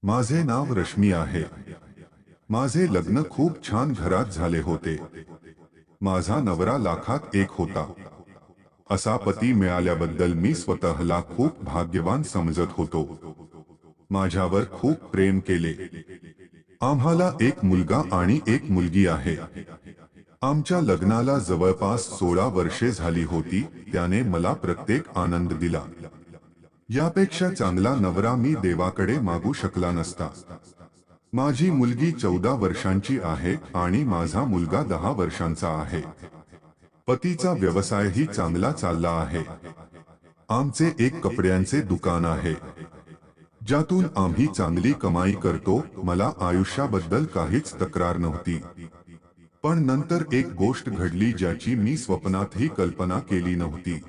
माझे नाव रश्मी आहे। माझे लग्न खूप छान घरात झाले होते। माझा नवरा लाखात एक होता। असा पती मिळाल्याबद्दल मी स्वतःला खूप भाग्यवान समजत होतो। माझ्यावर खूप प्रेम केले। आम्हाला एक मुलगा आणि एक मुलगी आहे। आमच्या लग्नाला जवळपास 16 वर्षे झाली होती। त्याने मला प्रत्येक आनंद दिला। यापेक्षा चांगला नवरा मी देवाकडे मागू शकला नसता। माझी मुलगी 14 वर्षांची आहे आणि माझा मुलगा 10 वर्षांचा आहे। पतीचा व्यवसायही चांगला चालला आहे। आमचे एक कपड्यांचे दुकान आहे, ज्यातून आम्ही चांगली कमाई करतो। मला आयुष्याबद्दल काहीच तक्रार नव्हती। पण नंतर एक गोष्ट घडली ज्याची मी स्वप्नातही कल्पना केली नव्हती।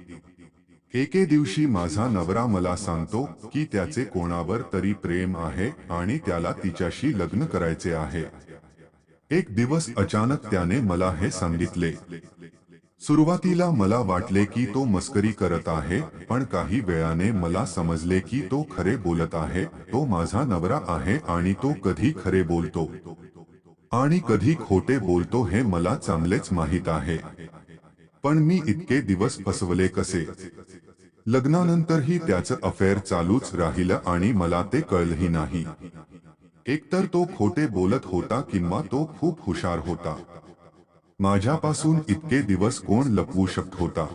एके दिवशी माझा नवरा मला सांगतो की त्याचे कोणावर तरी प्रेम आहे आणि त्याला तिच्याशी लग्न करायचे आहे। एक दिवस अचानक त्याने मला हे सांगितले। सुरुवातीला मला वाटले की तो मस्करी करत आहे, पण काही वेळाने मला समजले की तो खरे बोलत आहे। तो माझा नवरा आहे आणि तो कधी खरे बोलतो आणि कधी खोटे बोलतो हे मला चांगलेच माहीत आहे। पण मी इतके दिवस फसवले कसे? लग्नानंतरही त्याचं अफेअर चालूच राहिलं आणि मला ते कळलंही नाही। एकतर तो खोटे बोलत होता किंवा तो खूप हुशार होता। माझ्यापासून इतके दिवस कोण लपवू शकत होता?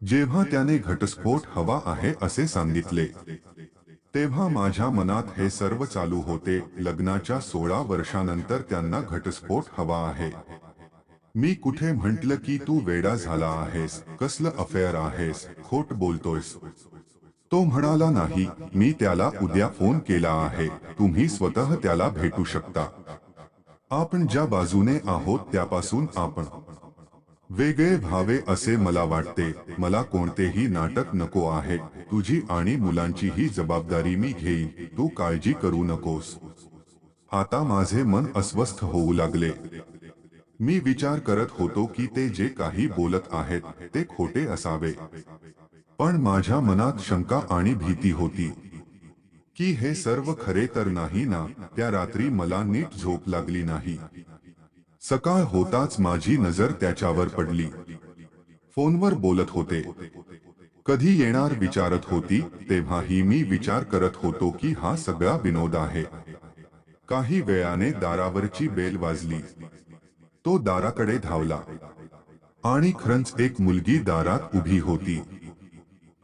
जेव्हा त्याने घटस्फोट हवा आहे असे सांगितले, तेव्हा माझ्या मनात हे सर्व चालू होते। लग्नाच्या 16 वर्षांनंतर त्यांना घटस्फोट हवा आहे। मी कुठे म्हंटल की तू वेडा झाला आहेस, कसलं अफेअर आहेस, खोट बोलतोयस? तो म्हणाला नाही। मी त्याला उद्या फोन केला आहे, तुम्ही स्वतः त्याला भेटू शकता। आपण ज्या बाजूने आहोत त्यापासून आपण वेगळे व्हावे असे मला वाटते। मला कोणतेही नाटक नको आहे। तुझी आणि मुलांचीही जबाबदारी मी घेईन, तू काळजी करू नकोस। आता माझे मन अस्वस्थ होऊ लागले। मी विचार करत होतो की ते जे काही बोलत आहेत ते खोटे असावे, पण माझ्या मनात शंका आणि भीती होती की हे सर्व खरे तर नाही ना। त्या रात्री मला नीट झोप लागली नाही। सकाळ होताच माझी नजर त्याच्यावर पडली। फोनवर बोलत होते। कधी येणार विचारत होती। तेव्हाही मी विचार करत होतो की हा सगळा विनोद आहे। काही वेळाने दारावरची बेल वाजली। तो दाराकडे धावला आणि खरंच एक मुलगी दारात उभी होती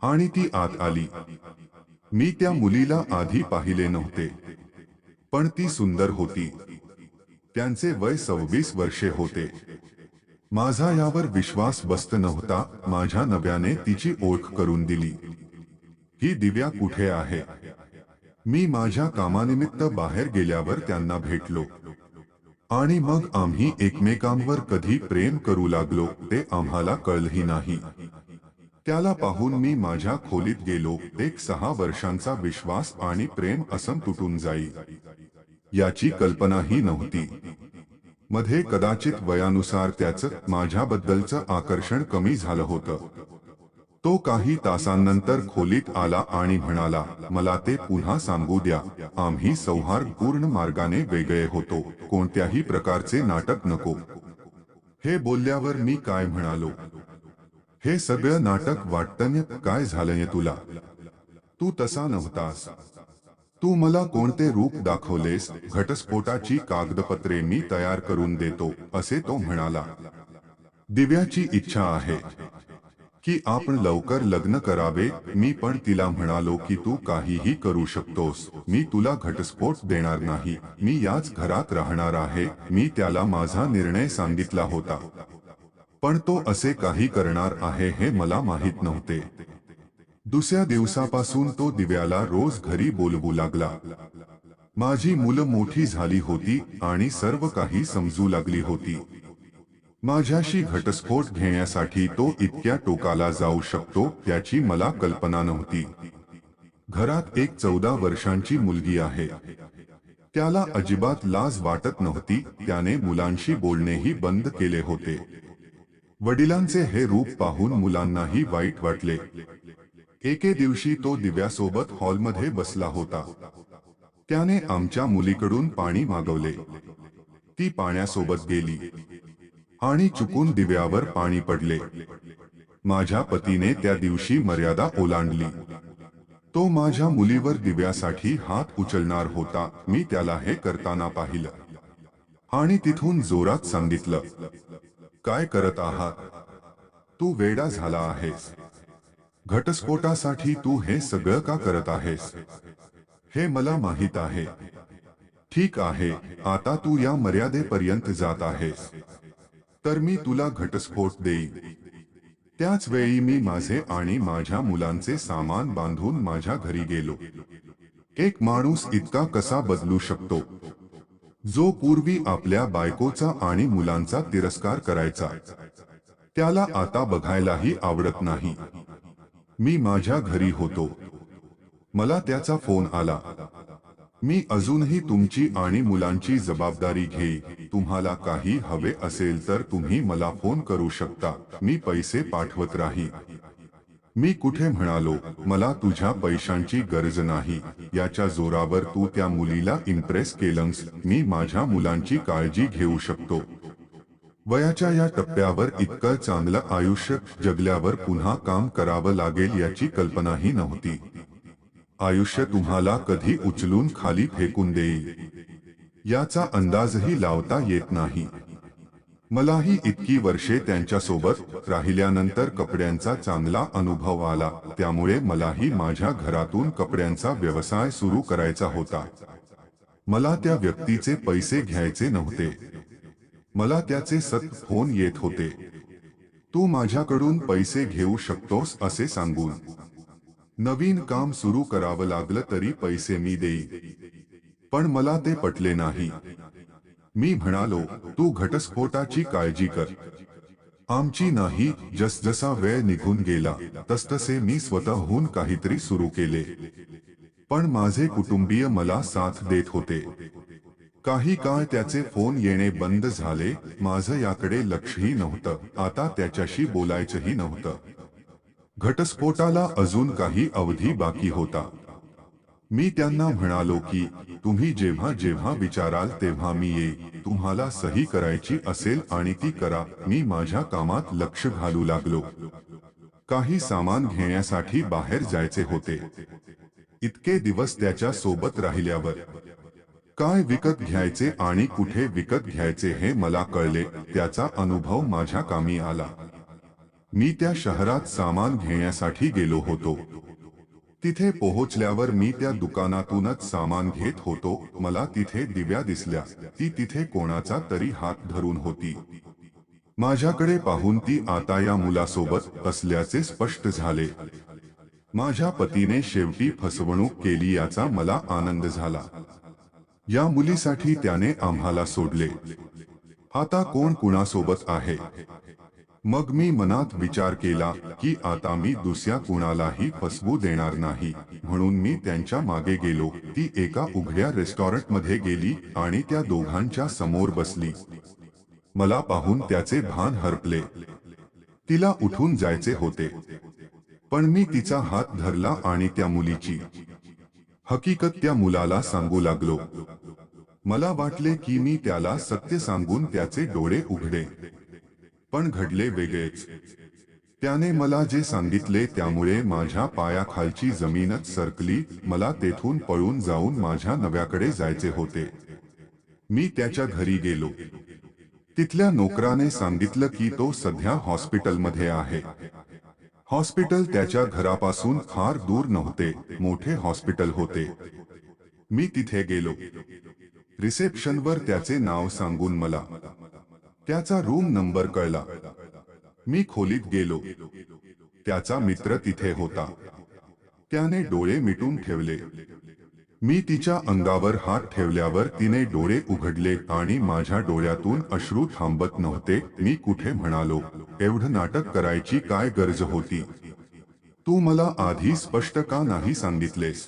आणि ती आत आली। मी त्या मुलीला आधी पाहिले नव्हते, पण ती सुंदर होती। त्यांचे वय 26 वर्षे होते। माझा यावर विश्वास बसत नव्हता। माझ्या नव्याने तिची ओळख करून दिली। ही दिव्या कुठे आहे? मी माझ्या कामानिमित्त बाहेर गेल्यावर त्यांना भेटलो आणि मग आम्ही एकमेकांवर कधी प्रेम करू लागलो ते आम्हाला कळलंही नाही। त्याला पाहून मी माझ्या खोलीत गेलो। एक 6 वर्षांचा विश्वास आणि प्रेम असं तुटून जाईल याची कल्पनाही नव्हती। मध्ये कदाचित वयानुसार त्याचं माझ्याबद्दलचं आकर्षण कमी झालं होतं। तो काही तासांनंतर खोलीत आला आणि म्हणाला, मला ते पुन्हा सांगू द्या। आम्ही सौहार्दपूर्ण मार्गाने वेगळे होतो, कोणत्याही प्रकारचे नाटक नको। हे बोलल्यावर मी काय म्हणालो, हे सगळं नाटक वाटतंय? काय झालंय तुला? तू तसा नव्हतास। तू मला कोणते रूप दाखवलेस? घटस्फोटाची कागदपत्रे मी तयार करून देतो, असे तो म्हणाला। दिव्याची इच्छा आहे की आपण लवकर लग्न करावे। मी पण तिला म्हणालो की तू काहीही करू शकतोस, मी तुला घटस्फोट देणार नाही। मी याच घरात राहणार आहे। मी त्याला माझा निर्णय सांगितला होता, पण तो असे काही करणार आहे हे मला माहीत नव्हते। दुसऱ्या दिवसापासून तो दिव्याला रोज घरी बोलवू लागला। माझी मुलं मोठी झाली होती आणि सर्व काही समजू लागली होती। माझ्याशी घटस्फोट घेण्यासाठी तो इतक्या टोकाला जाऊ शकतो त्याची मला कल्पना नव्हती। घरात एक 14 वर्षांची मुलगी आहे। त्याला अजिबात लाज वाटत नव्हती। त्याने मुलांशी बोलणेही बंद केले होते। वडिलांचे हे रूप पाहून मुलांनाही वाईट वाटले। एके दिवशी तो दिव्यासोबत हॉलमध्ये बसला होता। त्याने आमच्या मुलीकडून पाणी मागवले. ती पाण्यासोबत गेली आणि चुकून दिव्यावर पाणी पडले. माझ्या पतीने त्या दिवशी मर्यादा ओलांडली. तो माझ्या मुलीवर दिव्यासाठी हात उचलणार होता. मी त्याला हे करताना पाहिलं आणि तिथून जोरात सांगितलं, काय करत आहात? तू वेडा झाला आहेस. घटस्फोटासाठी तू हे सगळं का करत आहेस? हे मला माहित आहे. ठीक आहे, आता तू या मर्यादेपर्यंत जात आहेस तर मी तुला घटस्फोट देईन. त्याच वेळी मी माझे आणि माझ्या मुलांचे सामान बांधून माझ्या घरी गेलो. एक माणूस इतका कसा बदलू शकतो, जो पूर्वी आपल्या बायकोचा आणि मुलांचा तिरस्कार करायचा, त्याला आता बघायलाही आवडत नाही. मी माझ्या घरी होतो. मला त्याचा फोन आला. मी अजूनही तुमची आणि मुलांची जबाबदारी घेईन. तुम्हाला काही हवे असेल तर तुम्ही मला फोन करू शकता. मी पैसे पाठवत राहीन. मी कुठे म्हणालो, मला तुझ्या पैशांची गरज नाही. याच्या जोरावर तू त्या मुलीला इम्प्रेस केलंस. मी माझ्या मुलांची काळजी घेऊ शकतो. वयाच्या या टप्प्यावर इतकं चांगलं आयुष्य जगल्यावर पुन्हा काम करावं लागेल याची कल्पनाही नव्हती. आयुष्य तुम्हाला कधी उचलून खाली फेकून देईल याचा अंदाजही लावता येत नाही. मलाही इतकी वर्षे त्यांच्यासोबत राहिल्यानंतर कपड्यांचा चांगला अनुभव आला. त्यामुळे मलाही माझ्या घरातून कपड्यांचा व्यवसाय सुरू करायचा होता. मला त्या व्यक्तीचे पैसे घ्यायचे नव्हते. मला त्याचे सतत फोन येत होते. तू माझ्याकडून पैसे घेऊ शकतोस असे सांगून. नवीन काम सुरू करावं लागलं तरी पैसे मी देईन. पण मला ते पटले नाही. मी म्हणालो, तू घटस्फोटाची काळजी कर, आमची नाही. जसजसा वेळ निघून गेला तसतसे मी स्वतःहून काहीतरी सुरू केले. पण माझे कुटुंबीय मला साथ देत होते. काही काळ त्याचे फोन येणे बंद झाले. माझं याकडे लक्षही नव्हतं. आता त्याच्याशी बोलायचंही नव्हतं. घटस्फोटाला अजून काही अवधी बाकी होता. मी त्यांना म्हणालो की तुम्ही जेव्हा जेव्हा विचाराल तेव्हा मी येईन. तुम्हाला सही करायची असेल आणि ती करा. मी माझ्या कामात लक्ष घालू लागलो. काही सामान घेण्यासाठी बाहेर जायचे होते. इतके दिवस त्याच्या सोबत राहिल्यावर काय विकत घ्यायचे आणि कुठे विकत घ्यायचे हे मला कळले. त्याचा अनुभव माझ्या कामी आला. मी त्या शहरात सामान घेण्यासाठी गेलो होतो. तिथे पोहोचल्यावर मी त्या दुकानातूनच सामान घेत होतो. मला तिथे दिव्या दिसल्या. ती तिथे कोणाचा तरी हात धरून होती. माझ्याकडे पाहून ती आता या मुलासोबत असल्याचे स्पष्ट झाले. माझ्या पतीने शेवटी फसवणूक केली याचा मला आनंद झाला. या मुलीसाठी त्याने आम्हाला सोडले. आता कोण कुणासोबत आहे? मग मी मनात विचार केला की आता मी दुसऱ्या कुणालाही फसवू देणार नाही. म्हणून मी त्यांच्या मागे गेलो. ती एका उघड्या रेस्टॉरंटमध्ये गेली आणि त्या दोघांच्या समोर बसली. मला पाहून त्याचे भान हरपले. तिला उठून जायचे होते. पण मी तिचा हात धरला आणि त्या मुलीची हकीकत त्या मुलाला सांगू लागलो. मला वाटले की मी त्याला सत्य सांगून त्याचे डोळे उघडे. पण घडले वेगळेच. त्याने मला जे सांगितले त्यामुळे माझ्या पायाखालची जमीनच सरकली. मला तेथून पळून जाऊन माझ्या नव्याकडे जायचे होते. मी त्याच्या घरी गेलो. तिथल्या नोकराने सांगितलं की तो सध्या हॉस्पिटलमध्ये आहे. हॉस्पिटल त्याच्या घरापासून फार दूर नव्हते. मोठे हॉस्पिटल होते. मी तिथे गेलो. रिसेप्शनवर त्याचे नाव सांगून मला त्याचा रूम नंबर कळला. मी खोलीत गेलो. त्याचा मित्र तिथे होता. त्याने डोळे मिटून ठेवले. मी तिच्या अंगावर हात ठेवल्यावर तिने डोळे उघडले आणि माझ्या डोळ्यातून अश्रू थांबत नव्हते. मी कुठे म्हणालो, एवढं नाटक करायची काय गरज होती? तू मला आधी स्पष्ट का नाही सांगितलेस?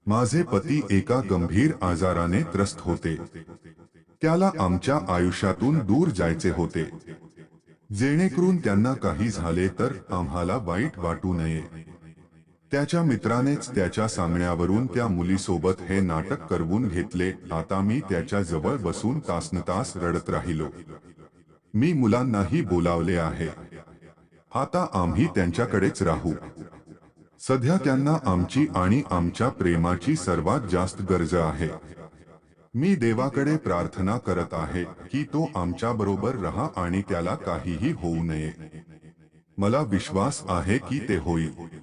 माझे पती एका गंभीर आजाराने त्रस्त होते. त्याला आमच्या आयुष्यातून दूर जायचे होते, जेणेकरून त्यांना काही झाले तर आम्हाला वाईट वाटू नये. त्याच्या मित्रानेच त्याच्या सांगण्यावरून त्या मुलीसोबत हे नाटक करवून घेतले. आता मी त्याच्या जवळ बसून तासनतास रडत राहिलो. मी मुलांनाही बोलावले आहे. आता आम्ही त्यांच्याकडेच राहू. सध्या त्यांना आमची आणि आमच्या प्रेमाची सर्वात जास्त गरज आहे. मी देवाकडे प्रार्थना करत आहे की तो आमच्याबरोबर राहा आणि त्याला काहीही होऊ नये. मला विश्वास आहे की ते होईल.